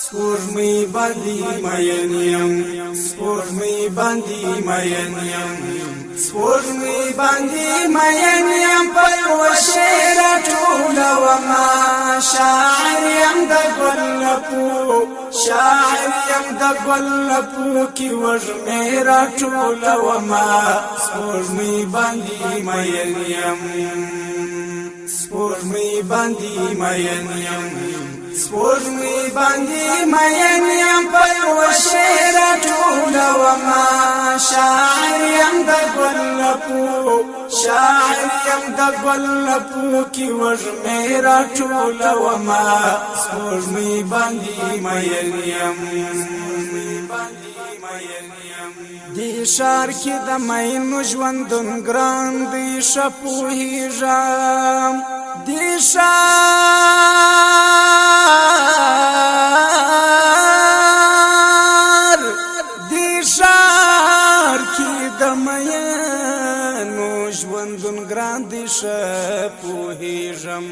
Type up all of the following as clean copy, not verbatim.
سپوږمۍ باندې مین یم سپوږمۍ باندې مین یم سپوږمۍ باندې مین یم پلوشې راټولومه شاعر یم د ګل لپو شاعر یم د ګل لپو کې وږمې راټولومه سپوږمۍ باندې مین یم سپوږمۍ باندې مین یم سپوږمۍ باندې مین یم پلوشې راټولومه شاعر یم د ګل لپو شاعر یم د ګل لپو کې وږمې راټولومه سپوږمۍ باندې مین یم دی ښار کې د مینو ژوندون ګران دی ښه پوهېږم دی ښار کې د مینو ژوندون ګران دی ښه پوهېږم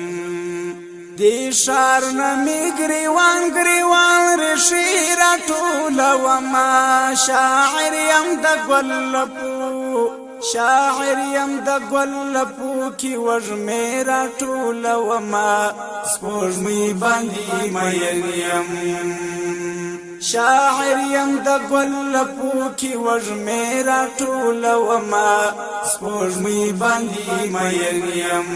دی ښار نه مې ګریوان ګریوان ریښې راټولومه شاعر یم د ګل لپو شاعر یم د ګل لپو کې وږمې راټولومه سپوږمۍ باندې مین یم شاعر یم د ګل لپو کې وږمې راټولومه سپوږمۍ باندې مین یم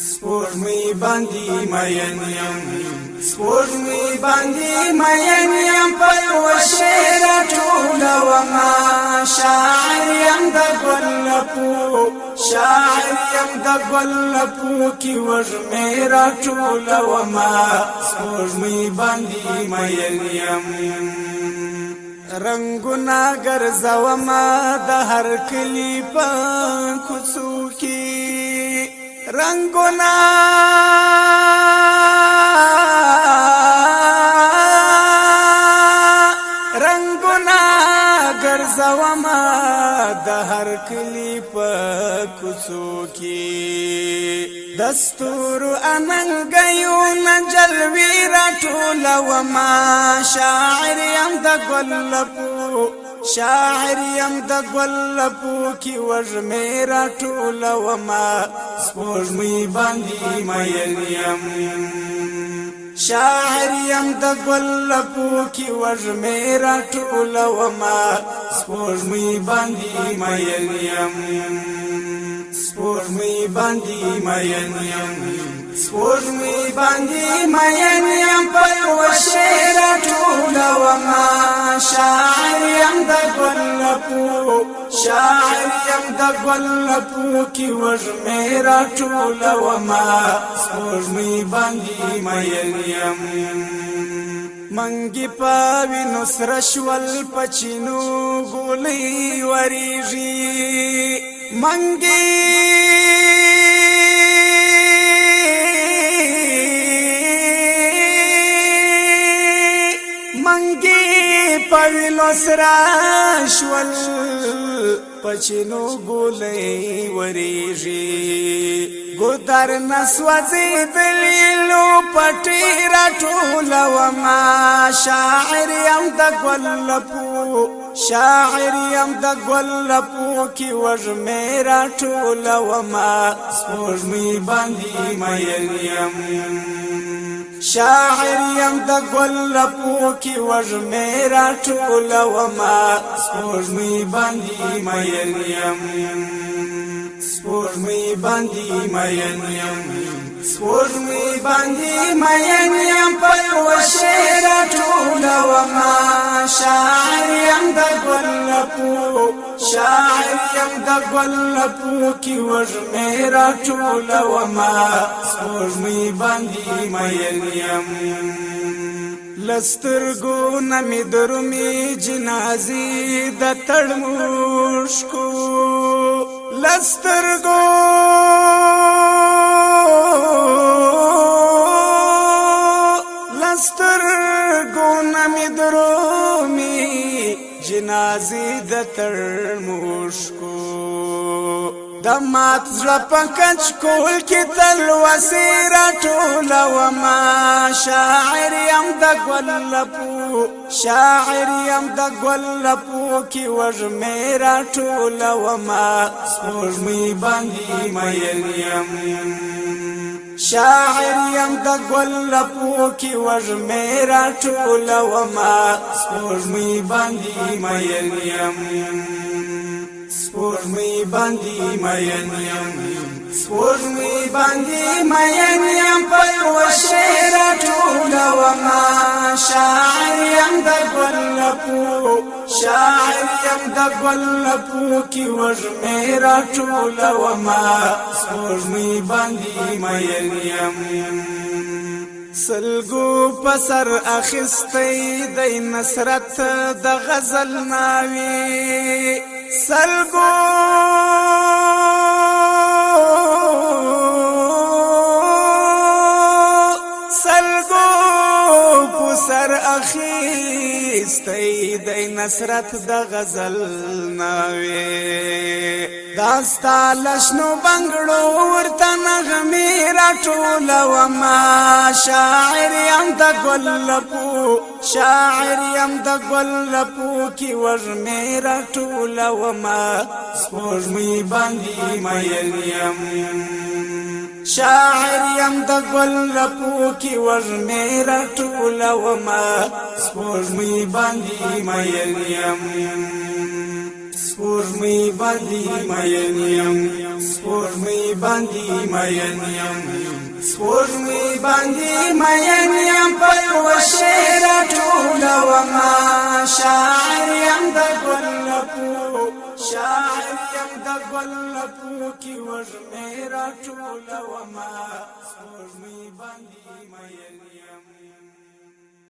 سپوږمۍ باندې مین یم سپوږمۍ باندې مین یم پلوشې راټولومه شاعر یم د ګل لپو شاعر یم د ګل لپو کې وږمې راټولومه سپوږمۍ باندې مین یم رنگونه ګرځومه د هر کلي په کوڅو کې رنگونه ګرځومه د هر کلي په کوڅو کې د ستورو اننګیونه جلوې راټولومه شاعر یم د ګل لپو شاعر یم د ګل لپو کې وږمې راټولومه سپوږمۍ باندې مین یم شاعر یم د ګل لپو کې وږمې راټولومه سپوږمۍ باندې مین یم سپوږمۍ باندې مین یم سپوږمۍ باندې مین یم پلوشې راټولومه شاعر یم د ګل لپو شاعر یم د ګل لپو کې وږمې راټولومه سپوږمۍ باندې مین یم منګي په وینو سره شول په چینو ګولۍ وریږي منګي په وینو سره شول په چینو ګولۍ وریږي ګودر نه سوځېدلې لو پټې راټولومه شاعر یم د ګل لپو شاعر یم د ګل لپو کې وږمې راټولومه سپوږمۍ باندې مین یم شاعر یم د ګل لپو کې وږمې راټولومه سپوږمۍ باندې مین یم سپوږمۍ باندې مین یم سپوږمۍ باندې مین یم پلوشې راټولومه شاعر یم د ګل لپو شاعر یم د ګل لپو کې وږمې راټولومه سپوږمۍ باندې مین یم لسترګو نه مې درومي جنازې د تړموشکو لسترګو نه مې درومي جنازې د تړموشکو د دمات زړه پکچ کول کې تل وسیره ټوله وما شاعر یم د ګل لپو شاعر یم د ګل لپو کې وږمې راټوله وما سپوږمۍ باندې مین یم شاعر یم د ګل لپو کې وږمې راټوله وما سپوږمۍ باندې مین یم سپوږمۍ باندې مین یم سپوږمۍ باندې مین یم په یوه شعر راټوله وما شاعر یم د ګل لپو شاعر یم د ګل لپو کې وږمې راټوله وما سپوږمۍ باندې مین یم سلګو پسر اخستی د نصرت د غزل ناوی سلګو پسر اخستی د نصرت د غزل ناوی داستا لشنو بنگړو ورته نغمې راټوله وما شاعر یم د ګل لپو شاعر یم د ګل لپو کې وږمې راټوله وما سپوږمۍ باندې مین یم شاعر یم د ګل لپو کې وږمې راټوله وما سپوږمۍ باندې مین یم سپوږمۍ باندې مین یم سپوږمۍ باندې مین یم سپوږمۍ باندې مین یم په یوه شعر راټوله وما شاعر یم د ګل لپو شاعر یم د ګل لپو کې وږمې راټوله وما سپوږمۍ باندې مین یم